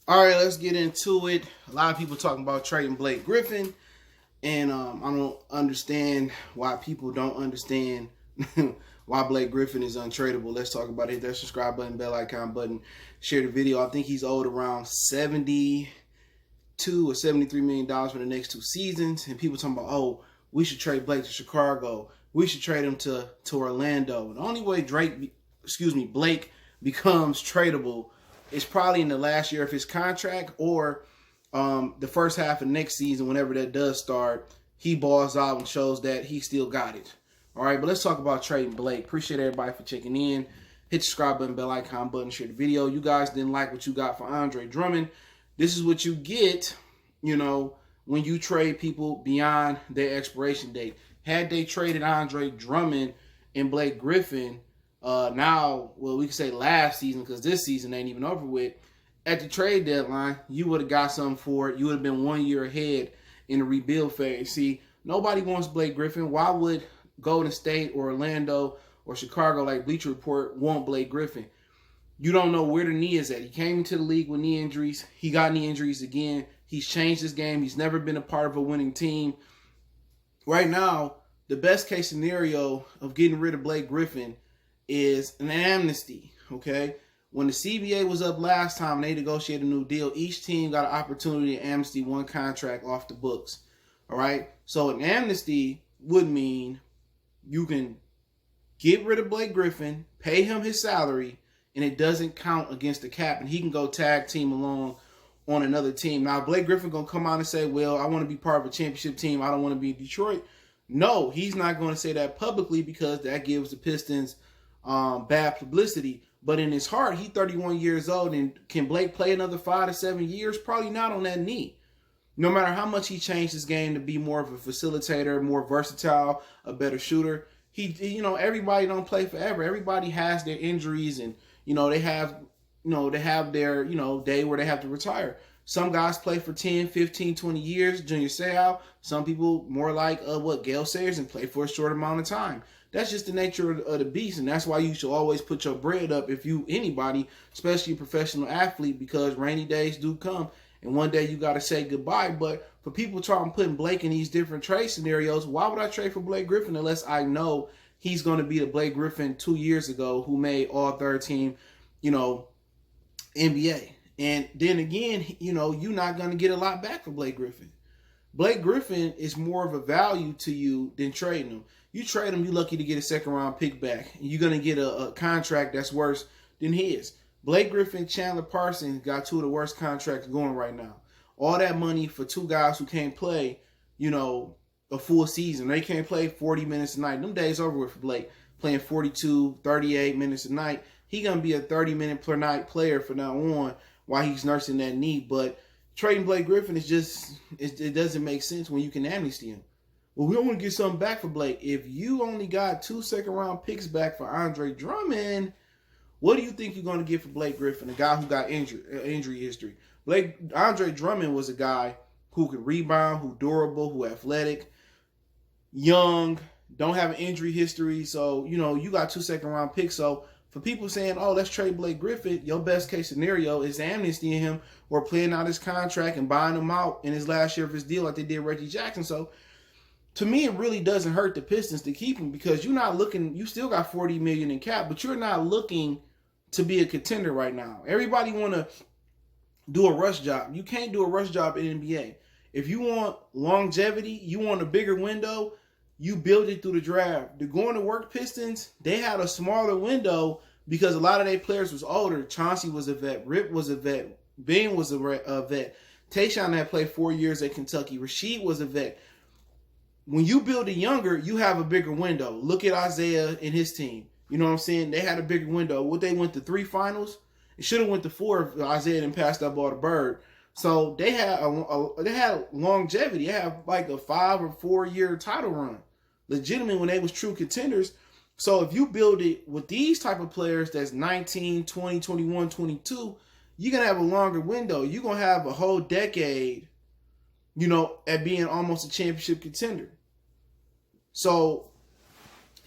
All right, let's get into it. A lot of people talking about trading Blake Griffin, and I don't understand why people don't understand why Blake Griffin is untradeable. Let's talk about it. Hit that subscribe button, bell icon button, share the video. I think he's owed around $72 or $73 million for the next 2 seasons, and people talking about, oh, we should trade Blake to Chicago. We should trade him to Orlando. The only way Blake becomes tradable is probably in the last year of his contract or the first half of next season, whenever that does start, he balls out and shows that he still got it. All right, but let's talk about trading Blake. Appreciate everybody for checking in. Hit the subscribe button, bell icon button, share the video. You guys didn't like what you got for Andre Drummond. This is what you get, when you trade people beyond their expiration date. Had they traded Andre Drummond and Blake Griffin, we could say last season, because this season ain't even over with, at the trade deadline, you would have got something for it. You would have been 1 year ahead in the rebuild phase. See, nobody wants Blake Griffin. Why would Golden State or Orlando or Chicago, like Bleacher Report, want Blake Griffin? You don't know where the knee is at. He came into the league with knee injuries. He got knee injuries again. He's changed his game. He's never been a part of a winning team. Right now, the best case scenario of getting rid of Blake Griffin is an amnesty, okay? When the CBA was up last time and they negotiated a new deal, each team got an opportunity to amnesty one contract off the books, all right? So an amnesty would mean you can get rid of Blake Griffin, pay him his salary, and it doesn't count against the cap, and he can go tag team along on another team. Now, Blake Griffin going to come out and say, well, I want to be part of a championship team. I don't want to be in Detroit. No, he's not going to say that publicly because that gives the Pistons bad publicity. But in his heart, he's 31 years old, and can Blake play another 5 to 7 years? Probably not on that knee. No matter how much he changed his game to be more of a facilitator, more versatile, a better shooter, everybody don't play forever. Everybody has their injuries, and they have their day where they have to retire. Some guys play for 10, 15, 20 years, Junior Seau. Some people more like Gale Sayers and play for a short amount of time. That's just the nature of the beast, and that's why you should always put your bread up if you anybody, especially a professional athlete, because rainy days do come, and one day you got to say goodbye. But for people trying putting Blake in these different trade scenarios, why would I trade for Blake Griffin unless I know he's going to be the Blake Griffin 2 years ago who made all third team, NBA. And then again, you're not going to get a lot back for Blake Griffin. Blake Griffin is more of a value to you than trading him. You trade him, you're lucky to get a second-round pick back. And you're going to get a contract that's worse than his. Blake Griffin, Chandler Parsons got 2 of the worst contracts going right now. All that money for 2 guys who can't play, a full season. They can't play 40 minutes a night. Them days over with for Blake. Playing 42, 38 minutes a night. He's going to be a 30-minute per night player from now on while he's nursing that knee. But trading Blake Griffin is just, it doesn't make sense when you can amnesty him. Well, we don't want to get something back for Blake. If you only got 2 second-round picks back for Andre Drummond, what do you think you're going to get for Blake Griffin, a guy who got injury history? Andre Drummond was a guy who could rebound, who durable, who athletic, young, don't have an injury history. So, you got 2 second-round picks. So, for people saying, oh, let's trade Blake Griffin, your best case scenario is amnestying him or playing out his contract and buying him out in his last year of his deal like they did Reggie Jackson. So, to me, it really doesn't hurt the Pistons to keep him because you're not looking, you still got $40 million in cap, but you're not looking to be a contender right now. Everybody want to do a rush job. You can't do a rush job in NBA. If you want longevity, you want a bigger window, you build it through the draft. The going to work Pistons, they had a smaller window because a lot of their players was older. Chauncey was a vet. Rip was a vet. Ben was a vet. Tayshaun had played 4 years at Kentucky. Rasheed was a vet. When you build it younger, you have a bigger window. Look at Isaiah and his team. You know what I'm saying? They had a bigger window. What, they went to 3 finals? It should have went to 4 if Isaiah didn't pass that ball to Bird. So they had longevity. They have like a 5 or 4 year title run. Legitimate when they was true contenders. So if you build it with these type of players that's 19, 20, 21, 22, you're going to have a longer window. You're going to have a whole decade, at being almost a championship contender. So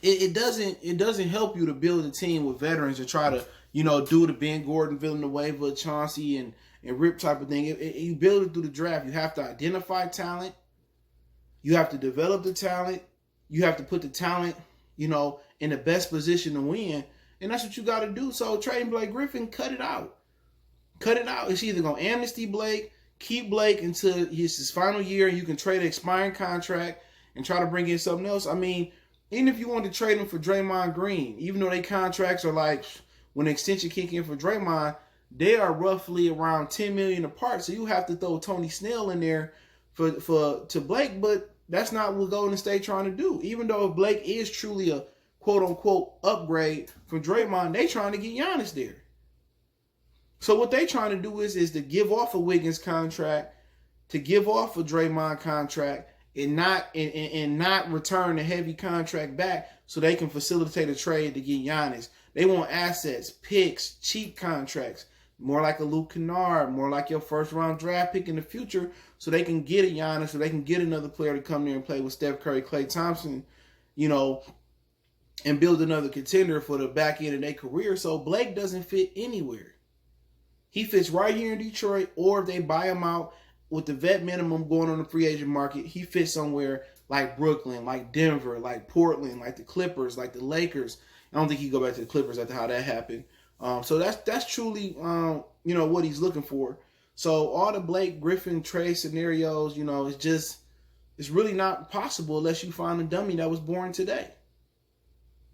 it doesn't help you to build a team with veterans and try to, do the Ben Gordon, Villanueva, Chauncey, and and rip type of thing. You build it through the draft. You have to identify talent. You have to develop the talent. You have to put the talent, in the best position to win. And that's what you got to do. So trading Blake Griffin, cut it out. Cut it out. It's either going to amnesty Blake, keep Blake until his final year, and you can trade an expiring contract and try to bring in something else. I mean, even if you want to trade him for Draymond Green, even though their contracts are like, when the extension kick in for Draymond, they are roughly around $10 million apart. So you have to throw Tony Snell in there to Blake, but that's not what Golden State trying to do. Even though if Blake is truly a quote-unquote upgrade from Draymond, they trying to get Giannis there. So what they trying to do is to give off a Wiggins contract, to give off a Draymond contract, and not return the heavy contract back so they can facilitate a trade to get Giannis. They want assets, picks, cheap contracts, more like a Luke Kennard, more like your first-round draft pick in the future, so they can get a Giannis, so they can get another player to come there and play with Steph Curry, Klay Thompson, and build another contender for the back end of their career. So Blake doesn't fit anywhere. He fits right here in Detroit, or if they buy him out with the vet minimum going on the free agent market, he fits somewhere like Brooklyn, like Denver, like Portland, like the Clippers, like the Lakers. I don't think he'd go back to the Clippers after how that happened. So that's truly, what he's looking for. So all the Blake Griffin trade scenarios, it's really not possible unless you find a dummy that was born today.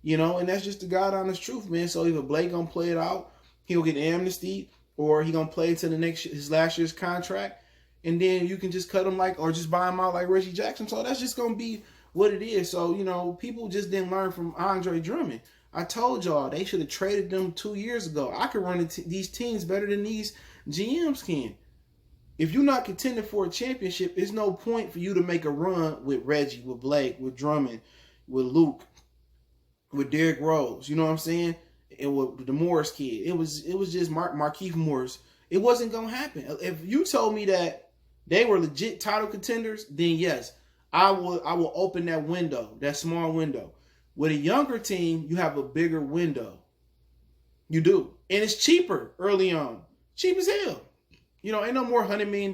And that's just the God honest truth, man. So either Blake gonna play it out, he'll get amnesty, or he gonna play into his last year's contract, and then you can just cut him or just buy him out like Reggie Jackson. So that's just gonna be what it is. So people just didn't learn from Andre Drummond. I told y'all they should have traded them 2 years ago. I could run these teams better than these GMs can. If you're not contending for a championship, there's no point for you to make a run with Reggie, with Blake, with Drummond, with Luke, with Derrick Rose. You know what I'm saying? And with the Morris kid. It was just Markieff Morris. It wasn't going to happen. If you told me that they were legit title contenders, then yes, I will open that window, that small window. With a younger team, you have a bigger window. You do. And it's cheaper early on. Cheap as hell. Ain't no more $100 million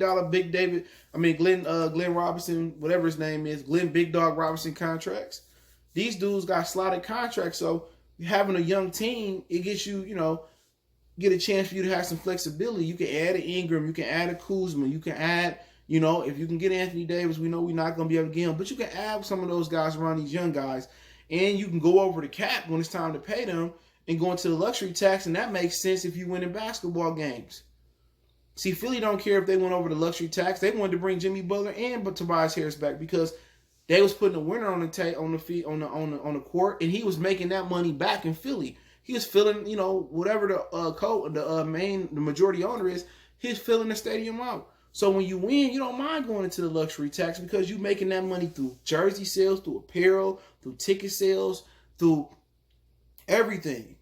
Glenn Robinson, whatever his name is, Glenn Big Dog Robinson contracts. These dudes got slotted contracts, so having a young team, it gets you, get a chance for you to have some flexibility. You can add an Ingram, you can add a Kuzma, you can add, if you can get Anthony Davis, we know we're not going to be able to get him, but you can add some of those guys around these young guys, and you can go over the cap when it's time to pay them and go into the luxury tax, and that makes sense if you win in basketball games. See, Philly don't care if they went over the luxury tax. They wanted to bring Jimmy Butler and Tobias Harris back because they was putting a winner on the court, and he was making that money back in Philly. He was filling, whatever the majority owner is, he's filling the stadium out. So when you win, you don't mind going into the luxury tax because you're making that money through jersey sales, through apparel, through ticket sales, through everything.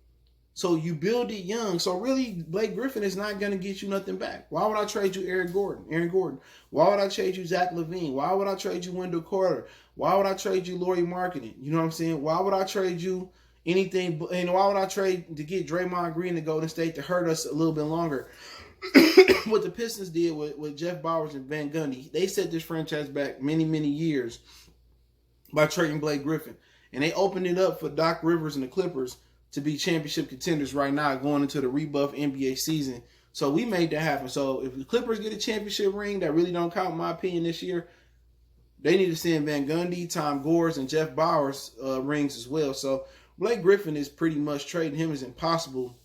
So you build it young. So really, Blake Griffin is not going to get you nothing back. Why would I trade you Aaron Gordon? Why would I trade you Zach LaVine? Why would I trade you Wendell Carter? Why would I trade you Lauri Markkanen? You know what I'm saying? Why would I trade you anything? And why would I trade to get Draymond Green to Golden State to hurt us a little bit longer? What the Pistons did with Jeff Bowers and Van Gundy, they set this franchise back many, many years by trading Blake Griffin. And they opened it up for Doc Rivers and the Clippers to be championship contenders right now going into the rebuff NBA season. So we made that happen. So if the Clippers get a championship ring, that really don't count in my opinion this year, they need to send Van Gundy, Tom Gores, and Jeff Bowers rings as well. So Blake Griffin is pretty much trading him is impossible.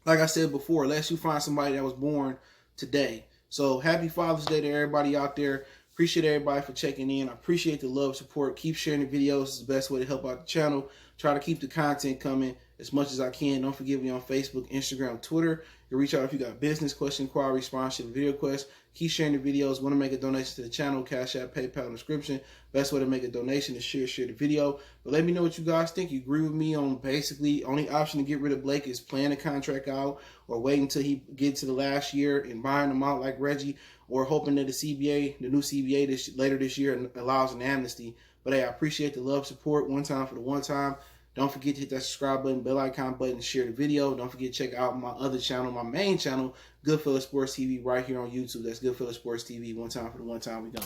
Like I said before, unless you find somebody that was born today. So happy Father's Day to everybody out there. Appreciate everybody for checking in. I appreciate the love, support. Keep sharing the videos. It's the best way to help out the channel. Try to keep the content coming as much as I can. Don't forget me on Facebook, Instagram, Twitter. You can reach out if you got business, question, inquiry, sponsorship, video requests. Keep sharing the videos. Want to make a donation to the channel, Cash App, PayPal, description. Best way to make a donation is share the video. But let me know what you guys think. You agree with me on basically only option to get rid of Blake is playing the contract out or waiting until he gets to the last year and buying him out like Reggie, or hoping that the new CBA later this year allows an amnesty. But hey, I appreciate the love, support. One time for the one time. Don't forget to hit that subscribe button, bell icon button, share the video. Don't forget to check out my other channel, my main channel, Goodfellas Sports TV, right here on YouTube. That's Goodfellas Sports TV. One time for the one time we gone.